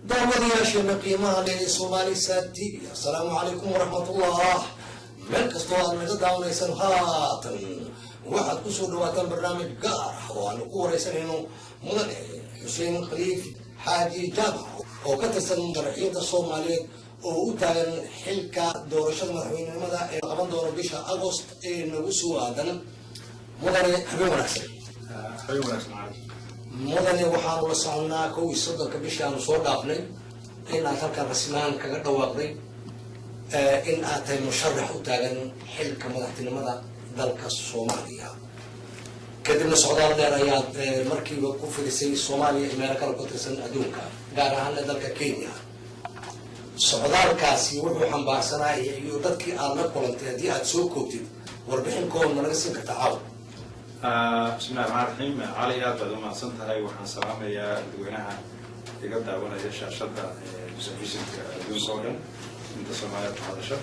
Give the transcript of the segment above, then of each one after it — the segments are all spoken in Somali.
داودياشنا قيمها للصومالي ساتي. السلام عليكم ورحمة الله. من كستوى المجد داونا يسنهات واحد كسور دواتان برنامج قارح وانقور يسنينو مدن حسين خليف حاجي جامع وكتسن مرحية الصومالية وتاين حلكا دورشة مدحوين المدى قبان دور بيشا أغسط نوسو آدن مدن حبيب ونحسن حبيب ونحسن معك مدن وحان وصعنا كوي صدق بيشا نصور دافني إن أتلك الرسمان كغدا واقضي إن أتى مشرح وتاين حلكا مدحتين المدى دلك الصومالية كدبنا سعودان ديريات مركي وكوفي لسي الصومالية إماركا القدسن أدونكا قارهانا دلك كينيا سعودان كاسي وحو حنبارسنا يوددكي آلنا قولنتي هدي أد سو كوبتid warbixin kooban ma laga siin kartaa caawa bismillahi rahmaani rahiim cali aad baad u mahadsan tahay waxaan salaamayaa dadweynaha iga daawanaya shaashada televisionka adduunka oo dhan inta Soomaaliya ku hadasha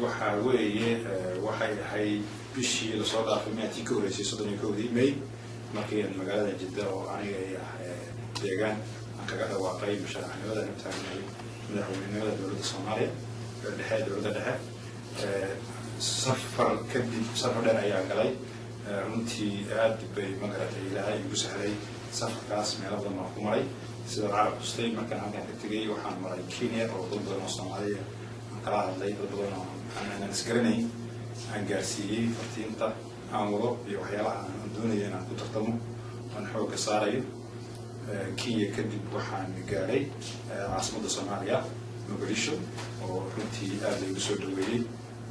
waxa weeye waxay ahayd bishii la soo dhaafay maatii ka horeysay 31 May markii magaalada Jidda oo aniga deegaan aan kaga dhawaaqay musharaxnimada intaanay madaxweynenimada dowladda Soomaaliya dhexe dowladda dhexe سفر كدي سفر دين أيام قلي رنتي عاد بمقرة إلهي يسهلي سفر كاس من أفضل مرحومي سيد العرب السليم مكان عندنا كتجي وحنا مرة كينيا أو ضد الصومالية قرار اللي ضد أنا نسكرني عن جارسية فتينتا عمرو بيوحيلا عن دوني أنا كنت أختمه ونحوك صاري كي كدي وحنا قالي عاصمة الصومالية مقديشو ورنتي عاد يسود ويلي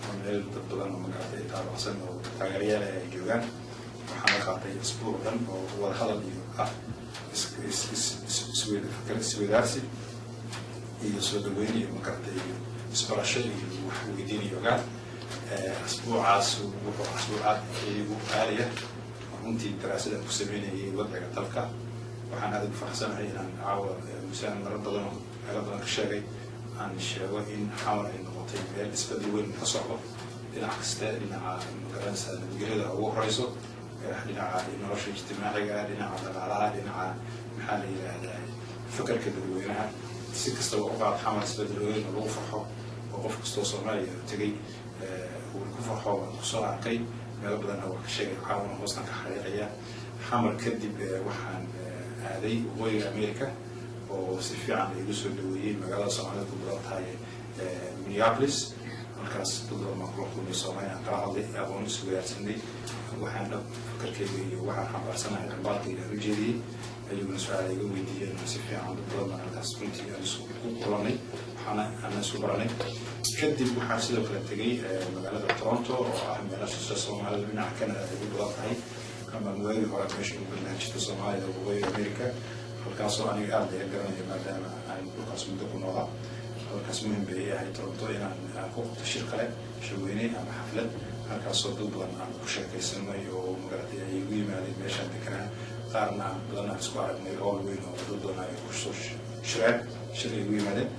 من الضبطان ومقاطع تابع سنة وتغيير جوان وحنا قاطع أسبوع دم وهذا اللي فكرة السويدارسي يسود ويني ومقاطع أسبوع شيء وحويديني جوان أسبوع عاصو أسبوعات وعالية وأنتي دراسة مسلمين وضع تلقى وحنا هذا بفحصنا هنا عاود مسان مرضنا مرضنا كشاقي عن الشباب إن حاول إن نقطين بالنسبة لوين تصعب إلى عكس إلى مقارنة الجهة هو رئيسه إلى النشاط الاجتماعي إلى العلاقة إلى محل إلى فكر كده وينها سكستة وقعت حمل نسبة لوين وقفحه وقف كستة صومالي تجي والكفحه والخسارة عقي ما بدنا هو كشيء عاون وصلنا كحريقية حمل كذب وحن هذه وهي أمريكا وسيفي عن يدوسوا الدوليين مجال الصومالية تبرد هاي مينيابوليس الكاس تبرد مخلوق من الصومالية قاعدة أبون سويات سندي وحنا فكر كذي وحنا حبر سنة الباقي الرجالي أيوة نسوي يقوم يدي سيفي عن تبرد مع الكاس كنتي أنا سوق قراني أنا سوق قراني كذب وحنا سيدو كلا تجي مجال تورونتو وأهم مجال الصومالية من كندا تبرد هاي كما موالي هو ماشي بالنهج الصومالية وغير أمريكا halkaasoo aniga aad ay garanaya maadaama aan dhulkaas muddo ku noolaa halkaas muhiim bay yahay Toronto inaan ku qabto shir kale shirweyne ama xaflad halkaasoo dad badan aan ku sheekaysanay oo magaalada ay ugu yimaadeen meeshaan deganaa qaarna badan isku aragnay oo weyn oo dad badan ay ku soo shir ugu yimaadeen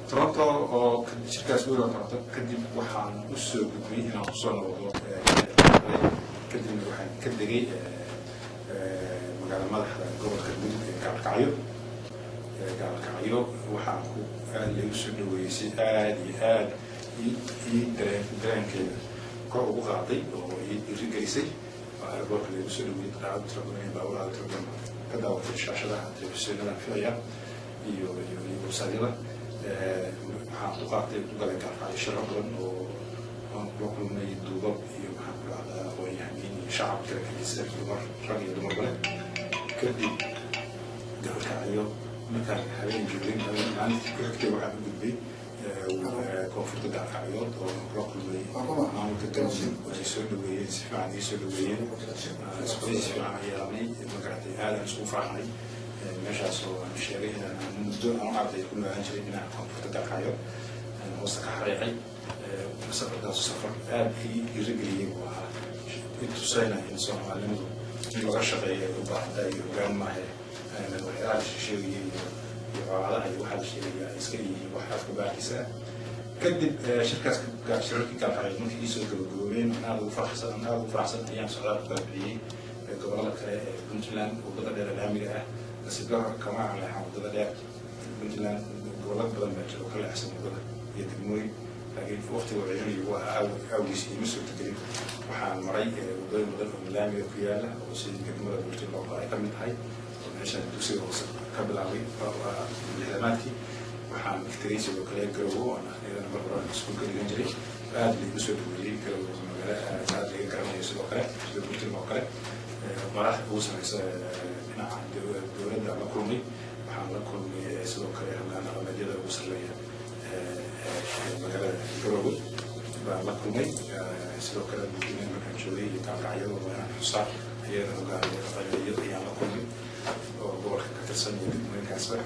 Toronto oo shirkaas weyn oo Toronto kadib waxaan u soo gudbay inaan ku soo noqdo kadib waxaan ka degay مجال مدح جوه كعيو كعيو وحنكو اللي يوصل ويسي هاد يدرين كده كوب غاطي ويرجعيسي وأربعة اللي يوصل ويتعب تربوني باورا تربون كذا وفي الشاشة ده تلفزيون ده فيها يوصلنا حنكو غاطي وقال كعيو شربون وبقول من يدوب يوم حنكو على ويعني شعب كده كيسير دمر راجل دمر بلد كدي قبل كعيو مكان حبيبي جبرين حبيبي عندي كده واحد قلبي وكونفورت دار كعيو وبروكل بي عامل كده ويسود بي سفعان يسود بي سفعان يلامي مكانتي هذا نسوي فرحني مش عصو مشاري هنا ندون أنا عبد يكون عندي هنا كونفورت دار كعيو أنا وسط حريقي مسافر ده سفر أبي يرجلي وإنتوسينا إنسان معلمه الغشقي وبعد يوم ما هي أنا وحاج شيء يقعد يوحد شيء يسكني وحاج كباكسة كذب شركات كان حاجة ممكن يسوي جوين أنا أبو فرحسن أيام سعودة قبلي قبل كنت لان وبدأ الأميرة بس الجوهر كمان على حمد الله مثلا والله بدل ما تجرب كل أحسن بدل يدموي لكن في وقت وعيوني هو أو يمسك تقريبا وحان مري وبدل من لامي وكياله وسيد قدمه قلت له والله كم هاي عشان تسوي وصل قبل عوي الهلاماتي وحان التريس وكلاه كروه أنا إذا مرة نسكن كل جنجري هذا اللي مسوي تقولي كروه هذا اللي كرمه يسوي كله قلت له كله مراح بوسنا هنا عند دولة على كرومي وحان لكم يسوي كله أنا مدينة وصلية مجال كروه بقى كرومي يسوي كله ممكن مكان شوي كان عيال وأنا حصار هي رجال يضيع على كرومي وبورك كترسني من كسبة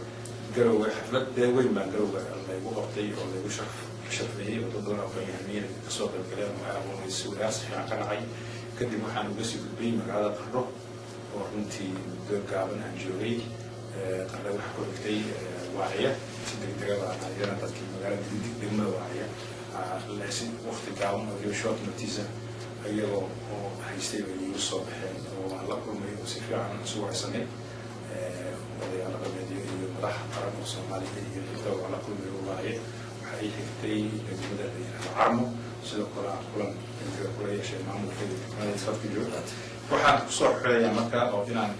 كروه حفلة وين ما كروه الله يبغى طي الله يبغى شرفيه وتدور على يعني صوت الكلام وعلى يسوي ناس في عقل عين كدي محن بس يقولي مقالة قرّه وأنتي قابل أنجوري قرّه وحكوا بكتي واعية تدري تجربة عن عيانا تذكر مقالة دمة واعية لكن وقت قام أو يشوط نتيجة أيوه هيستوي يوصل بحين وعلى كل ما يوصف عن أسبوع سنة ولا على كل ما يجي مراح قرن الصومالي يجي على كل ما واعية وحقيقة كتي لجمدة العرمو سيدا كلام كل شيء معمول في ما يصير في الجو وحنا صح يا مكة أو هنا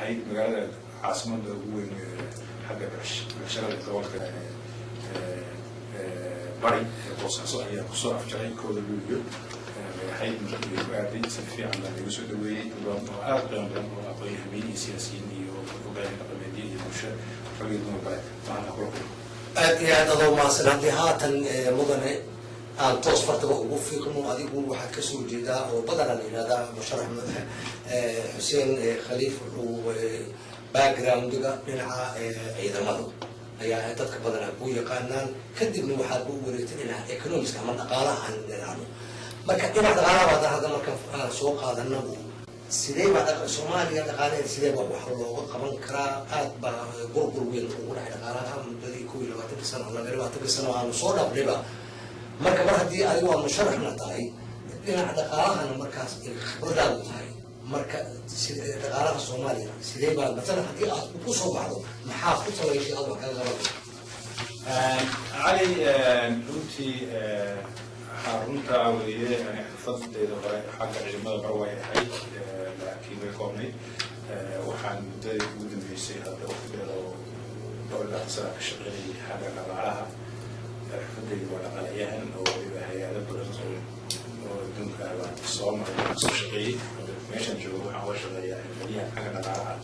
هاي مقالة عاصمة هو حاجة بشغل الدول بري بوصة هي بوصة في شيء كل اليوم هاي مقالة سفيا عن اليوسف دوي وأقدم وأقوي همين سياسيين وقاعدين قبليين مش فريق مقالة معنا كلهم يا هذا ما سنعدي هاتن مدن aan toos fartaba ugu fiiqno adigu waxa ka soo jeeda oo badan ilaa musharax madax Xuseen Khaliif oo background-ga dhinaca ciidamada ayaa dadka badan ku yaqaanaan kadibna waxa uu wareegtay dhinaca economics ama dhaqaalaha aan dhinaano marka dhinaca dhaqaalaha hadda marka soo qaadano sidee baa Soomaaliya dhaqaalaha sidee baa wax looga qaban karaa aad baa burbur weyn ugu dhacay dhaqaalaha muddadii 20 sano laga 20 sano aan soo dhaafnayba marka mar haddii adigu waa musharaxna tahay dhinaca dhaqaalahana markaas khibradaadu tahay marka dhaqaalaha Soomaaliya sidee baa مثلا haddii aad ku soo baxdo maxaa ku talaysay aad wax kaga qabato علي runtii xarunta awliye yani xirfadeeda hore xagga ciidamada barwaay ahayd laakiin way koobnay waxaan muddadii ugu dambeysay hadda waqtigeeda oo dowladda sare ka shaqeynayay xagga dhaqaalaha xirfadeyda waa dhaqaalayahan oo hay-ado badan oo adduunka soo maray soo shaqeeyey meeshan joogo waxaan uga shaqeeyaa xirfadiyaha xagga dhaqaalaha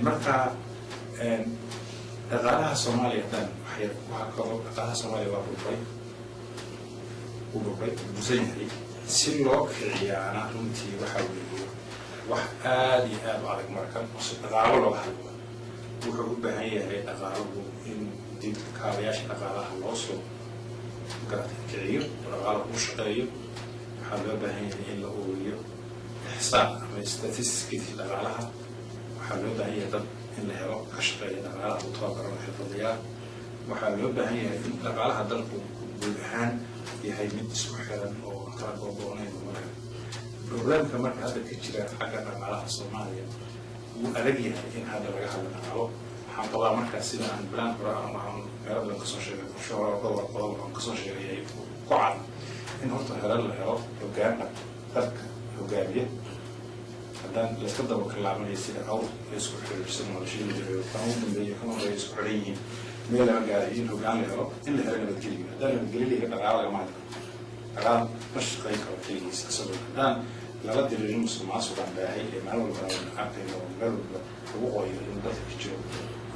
marka dhaqaalaha Soomaaliya dan waxaa kaloo dhaqaalaha Soomaaliya waa burburay buusan yahay si loo kiciyaana runtii waxaa weeye wax aad iyo aad u adag marka si dhaqaalo looga hadlo wuxuu u baahan yahay dhaqaaluhu in dib kaabayaasha dhaqaalaha loo soo kiciyo dhaqaalo u shaqeeyo waxaa loo baahan yahay in la ururiyo xisaab ama statistics dhaqaalaha waxaa loo baahan yahay dad in la helo ka shaqeeya dhaqaalaha u tababaran xirfadayaal waxaa loo baahan yahay in dhaqaalaha dalku guud ahaan yahay mid isku xiran oo kala go'doonayn marka problemka marka hadda ka jira xagga dhaqaalaha Soomaaliya wuu adag yahay in hadda laga hadlo dhaqaalo waxaan qabaa markaas sida aan plan hore ama meelo badan kasoo sheegay qorshe hore oo qodob aan kasoo sheegay ku cad in horta la helo hoggaan dalka hogaamiye haddaan la iska daba kalaabanaya sida awr la isku xiriirsan noloshii jiray kan u dambeeyay kan hore isku xiran yihiin meel laga gaaray in hoggaan la helo in la helo nabadgelyo haddaan nabadgelyo dhaqaalo laga maanta dhaqaal ma shaqayn karo keligiis asagoo haddaan lala diriirin musuqmaasuqan baahay ee maalin walba arkayno meel walba lagu qoyo in dadka ka jiro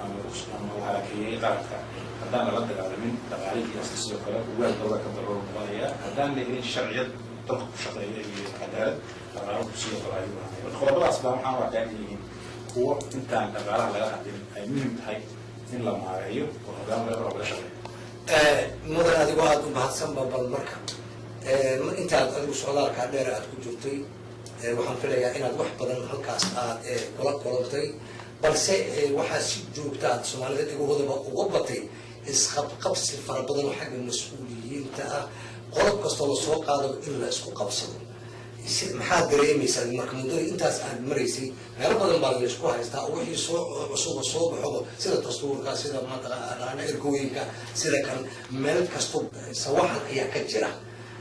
ama la halakeeyey qaranka haddaan lala dagaalamin dhaqaalihii asla sidoo kale ugaal dowla ka darro noqonaya haddaan la helin sharciyad dadka ku shaqeeya iyo cadaalad dhaqaaluhu sidoo kale ayuu ahay marka qodobadaas baa waxaan waa kaan yihiin kuwo intaan dhaqaalaha laga hadlin ay muhiim tahay in la maareeyo oo hoggaan laga shaqeeyo mudan adigoo aad u mahadsan bal marka intaad adigu socdaalkaa dheer aad ku jirtay waxaan filayaa inaad wax badan halkaas aad kula kulantay balse waxaa si joogta aad Soomaalida dhigoodaba uga batay isqabqabsi fara badan oo xagga mas'uuliyiinta ah qodob kastoo la soo qaado in la isku qabsado maxaad dareemaysaa marka muddada intaas aad maraysay meelo badan baa laysku haystaa wixii soo cusub soo baxo sida dastuurka sida mataqaana ergooyinka sida kan meel kasto sawaxan ayaa ka jira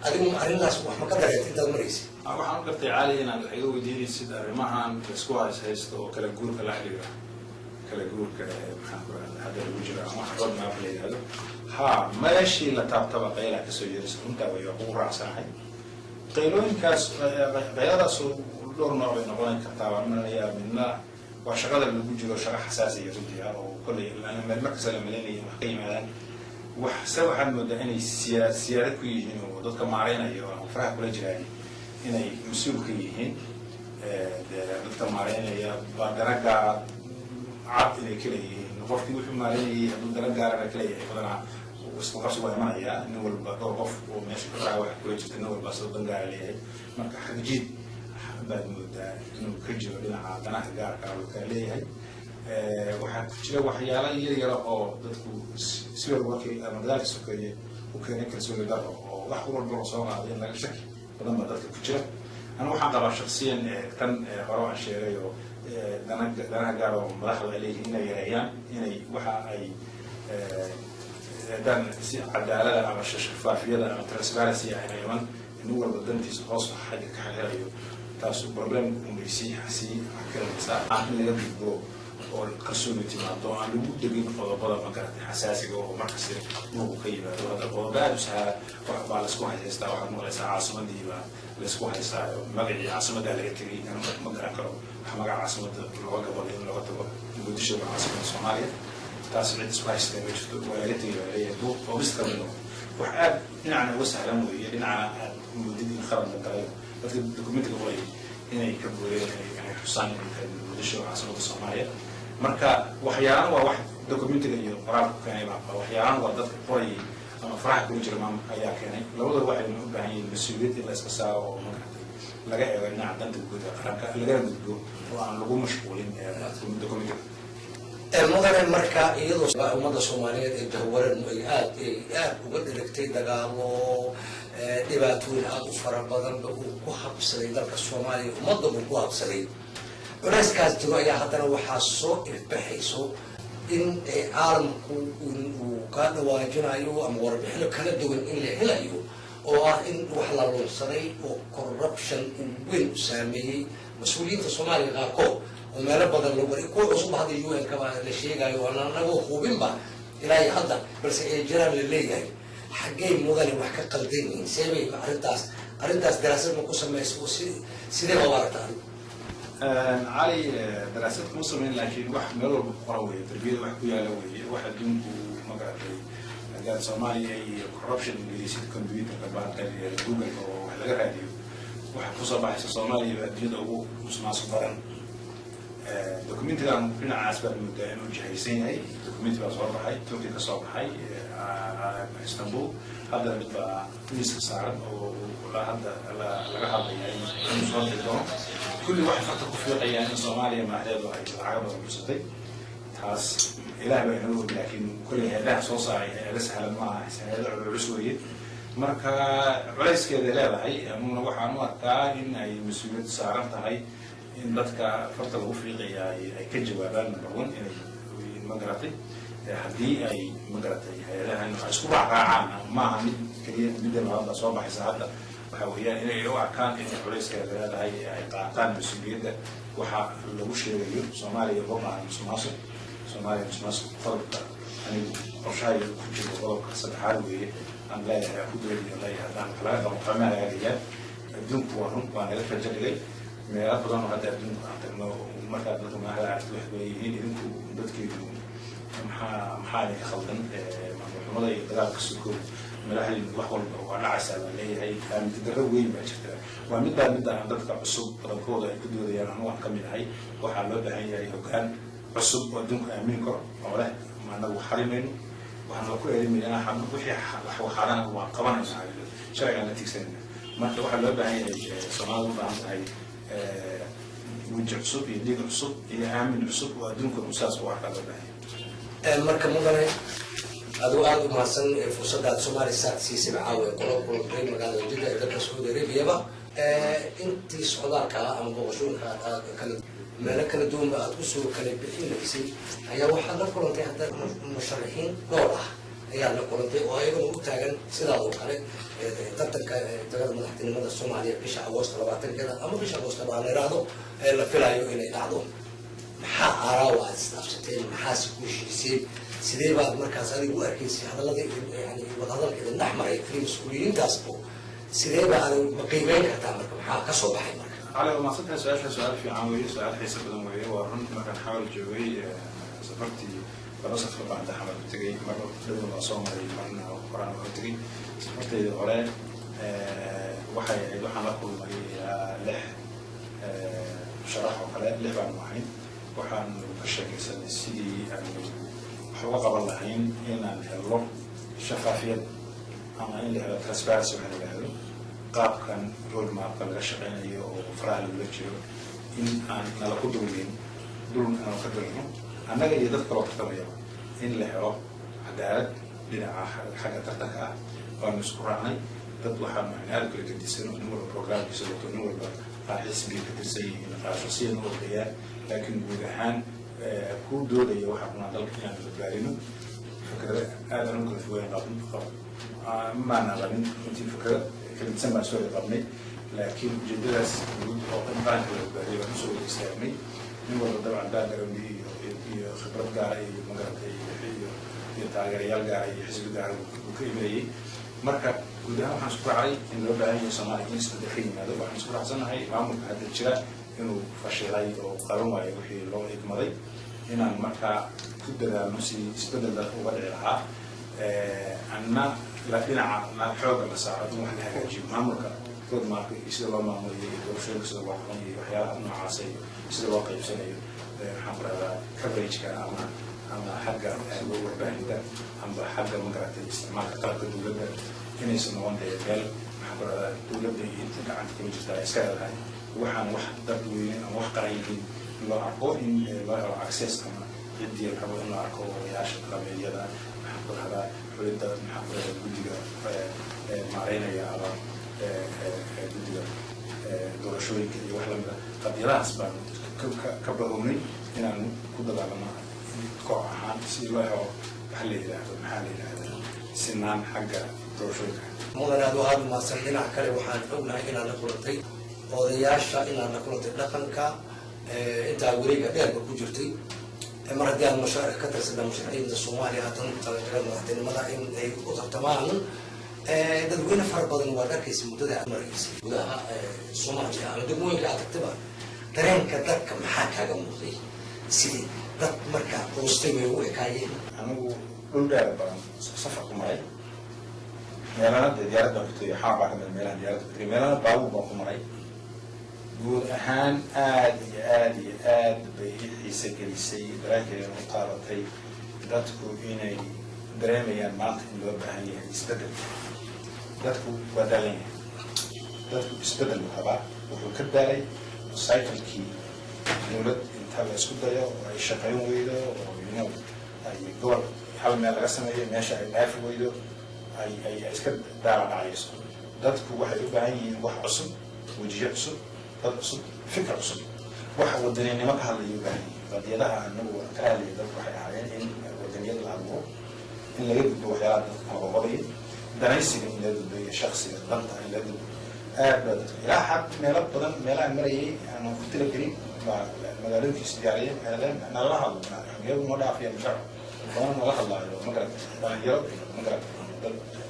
adigu arrintaas wax ma ka dareentay intaad maraysay waxaan u gartay caali inaad wax iga weydiinaysid arrimahan laysku haysto oo kala guurka la xiriira kala guurka maxaan ku rahdaa hadda lagu jiro ama road map la yidhahdo ha meeshii la taabtaba qayla kasoo yeerisa runtaa way ugu raacsanahay qaylooyinkaas qayladaas dhowr nooc bay noqon kartaa waa manaya midna waa shaqada lagu jiro shaqa xasaasiya runtii ah oo kolley meel markasta la malaynaya wax ka yimaadaan waxse waxaad moodaa inay siyaadad ku yihiin oo dadka maareynayo ama faraha kula jiraan inay mas-uul ka yihiin dadka maareynaya baa dana gaara cad inay ka leeyihiin qofkii wuxuu maareynayay hadduu dana gaarana ka leeyahay badanaa isku qabsi waa imanaya nin walba dhowr qof oo meesha ka faraha waxa kula jirta nin walba sidoo dan gaara leeyahay marka xagjiid baad moodaa inuu ka jiro dhinaca danaha gaarka uu kala leeyahay waxaa jira waxyaala yar yara oo dadku si walba markii madaalka sokeeye u keenay kalsooni daro oo wax walba oo soo qaaday in laga shaki badan baa dadka ku jira أنا واحد طبعا شخصيا كان قرار شيء دنا قالوا ملاحظة عليه هنا يريان هنا وحى أي دان عدالة أو شفافية أو ترانسبيرنسي يعني يوم إنه هو بدن في خاص حاجة كحاجة تاسو بروبلم كوميسي حسي كذا مساء عامل اللي بيجو أو القرصون تيماتو عن لو دقيق فضل ما كانت حساسية أو مركز مو كيبة هذا القضاء بس ها واحد على سكون هيستا واحد مو لسه عاصمة ديبا لسكون هيستا مجري عاصمة ده اللي تري أنا ما قرأ كلام حماق عاصمة اللغة قبل اللغة تبغى يقول شو عاصمة الصومالية تاسو عند سبايس تبغى ولا تيجي ولا يدو أو بس كملوا وحاب نعنا وسهلا ويا نعنا مدينين خرم الطريق لكن الدوكيمنت قوي هنا يكبروا يعني حسان مدشوا عاصمة الصومالية مركا وحيانا وواحد دوكيمنت اللي قرار كان يبقى وحيانا وضد قوي أما فرح كل جرمان أيا كان لو ده واحد من بعين مسؤولية اللي اسمه ومكان لقى إن عندنا تقول فرق لقى تقول وعن لقوا مشغولين دوكيمنت المدن مركا يدرس ومدى الصومالية الجوار المؤيات وبدلكتي دقالو dhibaatooyin aad u fara badan uu ku habsaday dalka Soomaaliya ummadda uu ku habsaday warayskaas jiro ayaa haddana waxaa soo ilbaxayso in caalamku uu ka dhawaajinayo ama warbixino kala duwan in la helayo oo ah in wax la lunsaday oo corruption weyn u saameeyey mas-uuliyiinta Soomaaliya qaarkood oo meelo badan lagu waray kuwa cusub hadda UN ka la sheegayo annagu hubinba ilaa hadda balse ay jiraan la leeyahay حقين مدني وحكي قلدين سامي أرنتاس دراسات مقصة سيدي غوارتها علي دراسات مقصة من لكن واحد ملو بالقروية تربية واحد كويالوية واحد دونكو مقرأتي قال صومالي كوربشن اللي يصير كمبيوتر كبار جوجل أو حاجة راديو واحد قصة بحث صومالي بديد أو مسمع صبرا دوكيمنت كان فينا عاسبة المدة إنه جهيزين هاي دوكيمنت بصور هاي توكي كصور هاي اسطنبول هذا بيبقى نيس صار ولا هذا لا هذا يعني مصور اليوم كل واحد فتره في يعني صوماليا مع هذا العرب والمسلمين خاص إلى بينه لكن كل هذا صوصا لسه ما هذا العسوية مركا رئيس كذا لا هاي من وحنا وقتها إن أي مسؤولية صارت هاي إن بدك فترة أفريقيا أي كجوابان نبغون إن مقرأتي هذه أي مقرأتي هذا إنه أسبوع عام ما هم كذي بدل هذا صوب حسابه وحويان إنه يروح كان إن الرئيس كذا هاي قاطان مسؤولية وح لو شيء يجيب صومالي يبغى مصر صومالي مصر فرق يعني رشاي كل فرق سبحان الله أن لا يأخذ ولا يهدان خلاص وقامة هذه بدون قوانين وأنا لا فجر لي ما أفضل هذا بدون أنه مركز لهم على عرض وحويين إنكم بدك محالي خلطن محمد يدرك السكون ملاحظ الوحول وعلى عسل اللي هي كان تدرب وين بجد ومدة عندك عصب ركوضة كده يعني أنواع كمية هاي وحلوة هي كان عصب ودون أمين كر ولا ما نبغى حريمين وحنقول إيه من أنا حنقول وحرنا وقوانا شرعي نتيجة سنة ما تروح حلوة هي صناعة بعض هاي وجه عصب يديك عصب إلى أمين عصب ودون كمساس واحد هاي marka mudane adoo aad u mahadsan fursadaad Soomaaliya siisay caawa qolo magaalada Jidda ee dalka Saudi Arabia intii socdaalka ama booqashooyinka meelo kala duwanba aad kusoo kala bixinaysay ayaa waxaad la kulantay hadda musharaxiin dhowr ah ayaa la kulantay oo ayagana u taagan sidaas oo kale tartanka tagada madaxtinimada Soomaaliya bisha Agoosto 20-keeda ama bisha Agoosto baa la yiraahdo la filayo inay dhacdo maxaa araaw aad isdhaafsateen maxaa si ku heshiisay sidee baad markaas adigu u arkaysay hadalladii yani wadahadalka idin dhex maray mas-uuliyiintaas sidee baa aad qiimeyn kartaa marka maxaa ka soo baxay marka على ما صدق سؤال في عاموي سؤال حسب بدون وياه ورنت ما كان حاول جوي سافرتي بس أفكر بعد حمل تجي مرة بدون الأصوم اللي مرنا وقرنا وتجي سافرتي الغراء وحي دوحنا كل مري لح شرح وقلاء لح بعد معين وحن بشكل سنة سيدي يعني حوا قبل الحين هنا الحلو شفافية أما إن له ترسباس وحنا له قاب كان رول ما قبل الشقين أيوه وفرح للوجه إن أنا لقدر لين دون أنا قدرنا أنا جاي أذكر وقت اليوم إن له عدالة لنا حاجة ترتكع ونذكر عنه تطلع من هذا كل تدرسين ونور البرنامج يسوي نور راح يسبي تدرسين شخصيا نور الحياة لكن بوجهان كل دول يوحى من هذا الكلام البارين فكرة هذا ممكن في وين قبل ما نعلم أنت فكرة كلمة تسمى سوري قبلي لكن جدرس وجود أوقات بعد البارين ونسوي الإسلامي نور طبعا بعد رمي خبرة قاعي مقرتي يتعاير قاعي حزب قاعي وكيمري مركب gudaha waxaan isku raacay in loo baahan yahay Soomaaliya isbeddelkiin yimaado waxaan isku raacsanahay maamulka hadda jira inuu fashilay oo qaran waayo wixii loo idmaday inaan markaa ku dadaalno si isbeddel uga dhici lahaa anna la dhinaca xooga la saaro in wax la hagaajiyo maamulka kod marka sida loo maamuliyo doorashooyinka sida loo qabanayo waxyaalaha noocaas ah sida loo qaybsanayo waxaan raadaa coverage-ka ama xagga warbaahinta ama xagga magarantay isticmaalka qalabka dowladda inaysan noqon meel maxaa ku dhahdaa dowladda iyo inta gacanta kula jirtaa iska leedahay waxaan wax dadweyne ama wax qaraynin loo arko in loo helo access ama ciddii rabo in loo arko odayaasha qabeelyada maxaa ku dhahdaa xulidda maxaa ku dhahdaa guddiga maareynaya ama guddiga doorashooyinka iyo wax lamida qabyalahaas baan ka bahownay inaan ku dagaalamo koox ahaan si loo helo waxa la yidhaahdo maxaa la yidhaahdaa sinaan xagga مدن هذا ما سمينا كله وحنا قلنا إن أنا قلتي odayaasha inaad la kulantay dhaqanka intaa wariga dheer ba ku jirtay mar haddii aad mashaariic ka tirsanaa musharaxiinta Soomaaliya haatan talagalay madaxtinimada in ay u tartamaan dadweyne fara badan waa arkaysa muddada aad maraysay gudaha Soomaaliya ama degmooyinka aad tagtaba dareenka dadka maxaa kaaga muuqday sidii dad markaa qoostay way u ekaayeen anigu dhul dheer badan safar ku maray meelaha diyaaradda ku xaabaa ka meelaha diyaaradda ku meelaha baabuur baan ku maray guud ahaan aad bay xiisa gelisay dareenkeena u qaadatay dadku inay dareemayaan maanta in loo baahan yahay isbeddel dadku waa daalan yahay dadku isbeddel rabaa wuxuu ka daalay cyclekii dowlad inta la isku dayo oo ay shaqayn weydo oo ay gobol hal meel laga sameeyo meesha ay dhaafi weydo ay iska daala dhacayso dadku waxay u baahan yihiin wax cusub wajiyo cusub dad cusub fikir cusub waxa wadaninimo ka hadlayo u baahan yihiin qadiyadaha anagu ka hadlaya dadku waxay ahaayeen in wadaniyad la abuuro in laga gudbo waxyaalaha dadka kala qodobaya danaysiga in laga gudbo iyo shaksiga danta in laga gudbo aad baa dadku ilaa xad meelo badan meelaha marayay aanan ku talagelin baa magaalooyinkiisa diyaariyeen meeleen nala hadlo xogiyadu noo dhaafiya mushaar badan nala hadlaayo magarata dhalinyaro magarata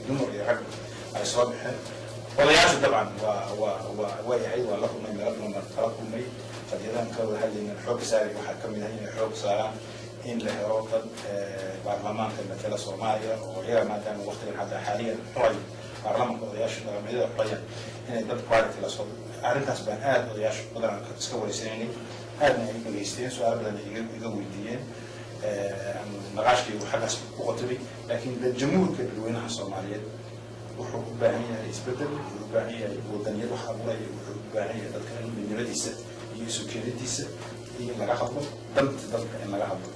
dumar iyo rag ay soo baxeen odayaashu dabcan waa yahay waa la kulmay meelo badan baan kala kulmay qadiyadahan ka wada hadlayna xoogga saari waxaa ka mid ah inay xoog saaraan in la helo dad baarlamaanka matala Soomaaliya oo iyaga maadaama waqtigan hadda xaaliyan xulay baarlamaanka odayaasha dhaqameedada xulayaan inay dad quality la soo arrintaas baan aad odayaashu badan iska wareysanayay aadna ay dhageysteen su'aalo badan iga weydiiyeen naqaashkii xaggaas ku qotobay laakiin jamhuurka dadweynaha Soomaaliyeed wuxuu u baahan yahay isbeddel wuxuu u baahan yahay wadaniyad wax abuuraya wuxuu u baahan yahay dadka in midnimadiisa iyo isu keenadiisa in laga hadlo danta dadka in laga hadlo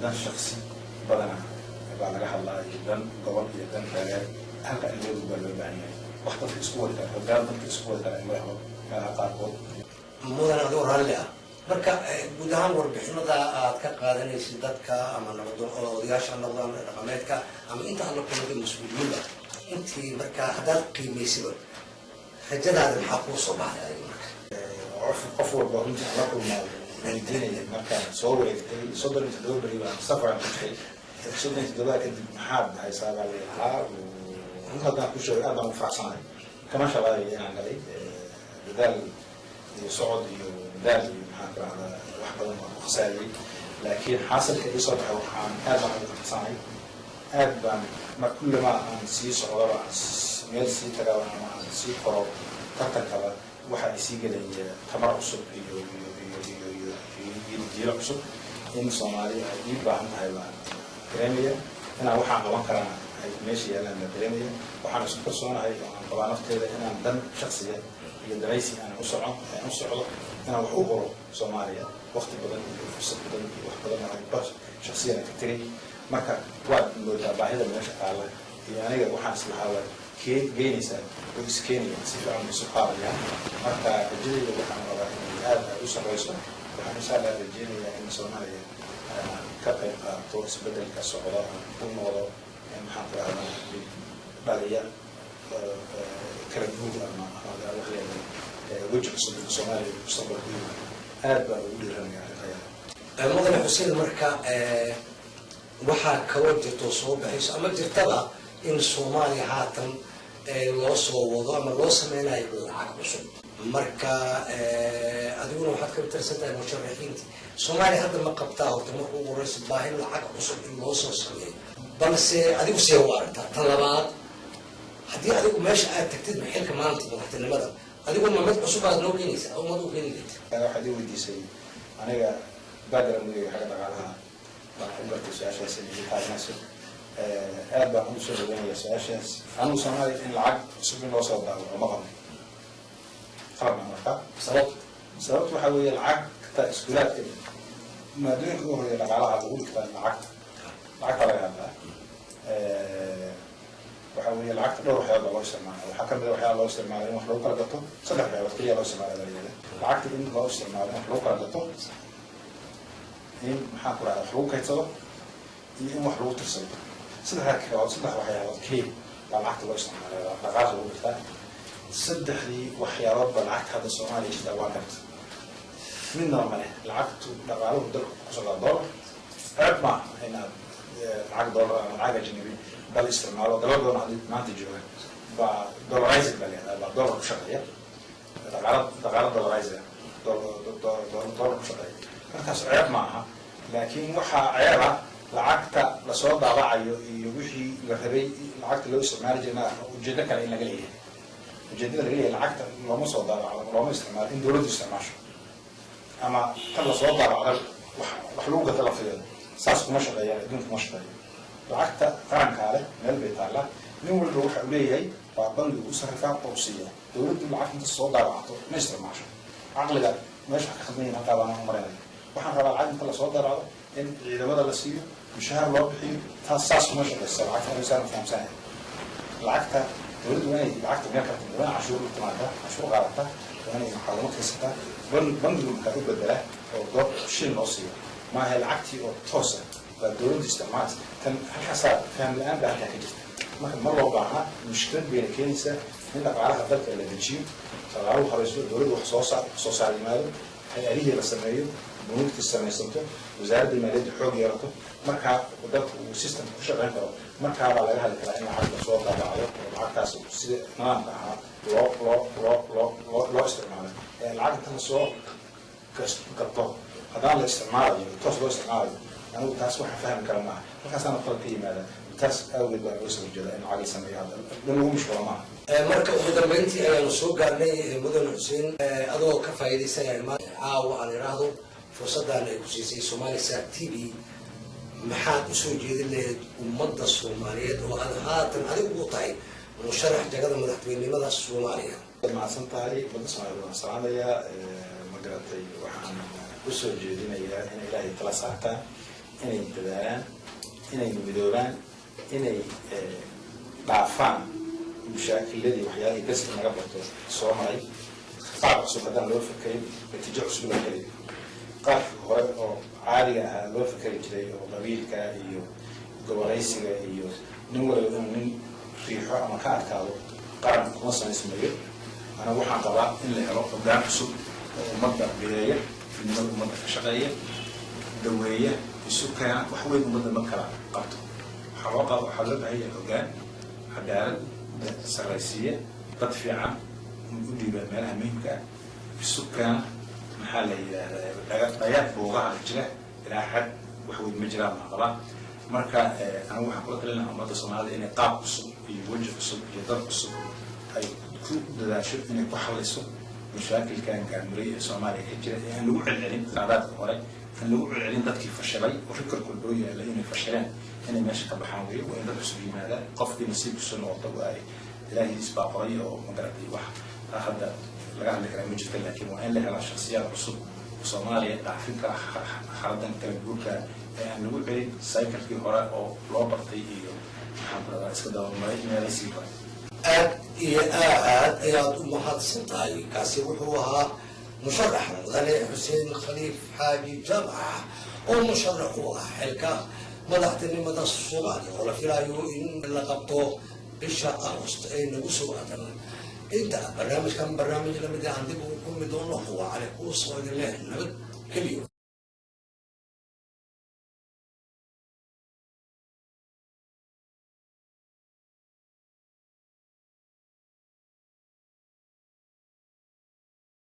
dan shaksi badana baa laga hadlaa dan gobol iyo dan reer halka in loo baahan yahay وقت في أسبوع كان هذا في أسبوع كان ما هو ما قاربه mudan adoo raalli ah marka guud ahaan warbixinada aad ka qaadanaysid dadka ama odayaasha noqdaan dhaqameedka ama inta aan la kulmay mas-uuliyiinta intii marka haddaad qiimaysiba rajadaada maxaa kuu soo baxday marka qof walba runtii la kulmaa weydiinaya markaan soo wareegtay 37 beri baan safar ku jiray 37 kadib maxaad haysaa baa leeyahaa haddaan ku sheegay aad baan u faraxsanahay kama shaqaalayo inaan galay dadaal صعد يدال محاك على واحد من الخسائر لكن حاصل كذي صبح وحان هذا عن الصناعي هذا ما كل ما عن سي صعود عن ميل سي تجاوز عن سي قرب تكتب واحد يسيج لي تمر أصل يدير أصل إن صومالي يبقى عن هاي بريمية أنا وحنا طبعا كنا ماشي أنا بريمية وحنا سكر صونا هاي طبعا نفترض أنا دم شخصية دراسي أنا أسرع أنا وحوبه سوماليا وقت بدن فرصة بدن وقت بدن أنا بس شخصيا كتير ما كان واد لو بعيدا من شغالة يعني أنا وحنا سلحالة كي جيني سان ويسكيني سيف عم يسقط يعني ما كان الجيل اللي وحنا راه هذا أسرع رئيسه وحنا سالة الجيل يعني سوماليا كبر تورس بدل كسعودة ونوضة يعني محاطة على باليا كلام موجود أما هذا وحده وجه صدق الصومالي مستقبل كبير هذا بقول لهم يعني مدن حسين مركا waxaa ka wajirto soo baxayso ama jirtaba in Soomaaliya haatan loo soo wado ama loo sameynayo lacag cusub marka adiguna waxaad ka tirsantahay musharaxiinta Soomaaliya hadda ma qabtaa horta markuu ugu horeysa baahin lacag cusub in loo soo sameeyo balse adigu see u aragtaa tan labaad haddii adigu meesha aad tagtid xilka maanta madaxtinimada adigu ma mid cusub aad noo keenaysaa oo mad u keenaysid waxaad i weydiisay aniga baadara mudaya xagga dhaqaalaha baan ku gartay su-aashaas inay taagnaso aad baan ugu soo dhaweynaya su-aashaas anugu Soomaaliya in lacag cusub in loo soo daawaco ma qabno qalabna marka sababtu waxaa weeye lacagta iskuulaadka maadooyinka ugu horeeya dhaqaalaha lagu dhigtaa lacagta laga hadlaa وحاول العقد لو حياة الله يسمع وحكم له حياة الله يسمع عليه مخلوق قلبته صدق حياة وكلية الله يسمع عليه العقد إن الله يسمع عليه مخلوق قلبته إن محاكر على مخلوق يتصل إن مخلوق ترسل صدق هكذا صدق وحياة وكلية العقد الله يسمع عليه لغاز وقتها صدق لي وحياة رب العقد هذا الصومالي يجد واقعت من نورماله العقد لغاله بدل $10 أربع هنا العقد دولار العقد جنبي بل استعماله دولار ما تجوا بدولارايز بالله دولار شغال دقالة دولاريز دولار شغال كاس عيب معها لكن وحى عيبها لعقت لصوت ضاع يوحي لهبي لعقت لو استعمال جنا وجدنا كان إلا قليل وجدنا قليل لعقت لو ما صوت ضاع لو ما استعمال إن دولار استعماله أما كان صوت ضاع وحلوقة تلفين ساس ما شغال يعني دون ما شغال لعقت قرن كاره مال بيتاله من ولد روح أوليه فبنج وصرفات توصية دولت العقد الصوت ضاعته ما يستعمله عقل ده مش خدمين هذا أنا مرينا وحنا على العقد كل صوت ضاعه إن إذا بدأ للسيو مشهر الله بحي تاساس ما شغال السبعة إنسان في 5 سنة العقد دولت وين العقد ما كان وين عشور تماده عشور غلطة وين محاولات كسبة بنج مكتوب بدله أو ضرب شيء نصيه ما هي العقد أو توصل فالدولت استعمال كان حسب فهم الآن بعد كده ما كان مرة وقعها مشكلة بين الكنيسة هنا على ذلك اللي بتجيب فقالوا خرجوا الدولت وخصوصا على المال هي آلية رسمية بنوك السماء سنته وزارة المالية حوج يرته مركها وده وسيستم شغال كده مركها على هذا الكلام حد صوت على عيوب العكس نعم لا استعمال العكس الصوت كالطاق هذا الاستعمال تصل استعمال أنا تاس واحد فاهم كلامه فكاس أنا قلت لي ماذا تاس أول بقى وصل الجدال إنه عالي سمي هذا لأنه مش ولا معه marka ugu dambeyntii ayaan soo gaarnay mudan Xuseen adoo ka faa'iideysanaya caawa aan iraahdo fursadan ay ku siisay Soomaaliya TV maxaad u soo jeedin lahayd ummadda Soomaaliyeed oo aad haatan adigu u tahay musharax jagada madaxweynenimada Soomaaliya ma santahay ummadda Soomaaliyeed salaamaya magaratay waxaan u soo jeedinayaa in Ilaahay tala saartaan inay dadaalaan inay midoobaan inay dhaafaan مشاكل وحياتي بس أنا قبلت صومالي قاعد عصب هذا لو فكري نتيجة عصب الكلي قاعد هو عالية لو فكري جري وقبيل كايو جواريس كايو نور من ريحة أما كان كذا قاعد مصنع اسمه أنا وحنا طبعا اللي هو قدام عصب مبدأ بداية في المبدأ شقية دوية السكان وحوي مبدأ مكلا قبته حواقع وحلبها هي الأوجان عدالة سراسية تدفع مدي بمالها مهمة السكان محل بيات بوغها الجلة إلى حد وحوي المجرى مع طبعا مركا أنا وحقولك لنا أمضى صناعة إن قاب الصب يوجه الصب يضرب الصب أي كل ذا شيء إن يحول الصب مشاكل كان مريء صومالي هجرة يعني نوع العلم قاعدات الورق نوع العلم ذات كيف فشلي وفكر كل بوية لأن فشلان أنا ماشي كبحاوي وإن ذا بسوي ماذا قفدي نصيب السنة والطبقة إلهي إسباقية ومقربي واحد هذا لقى عندك كلام جدا لكن وإن لها على شخصيات عصب صوماليا فكرة حردا كلام يعني نقول بعيد سايكل في هراء أو لوبرتي محمد إسكندر ما يصير يا أمهات سنتاي كاسي وحوها مشرح غني حسين خليف حاجي جمعة ومشرحوها حلكة مدحتني مدى الصومالي ولا في رايو إن لقبته بالشاء أغسط أي نقصوا أتنا أنت برنامج كان برنامج لما دي عندك وكم بدون هو على كوس ولا لا نبت كل يوم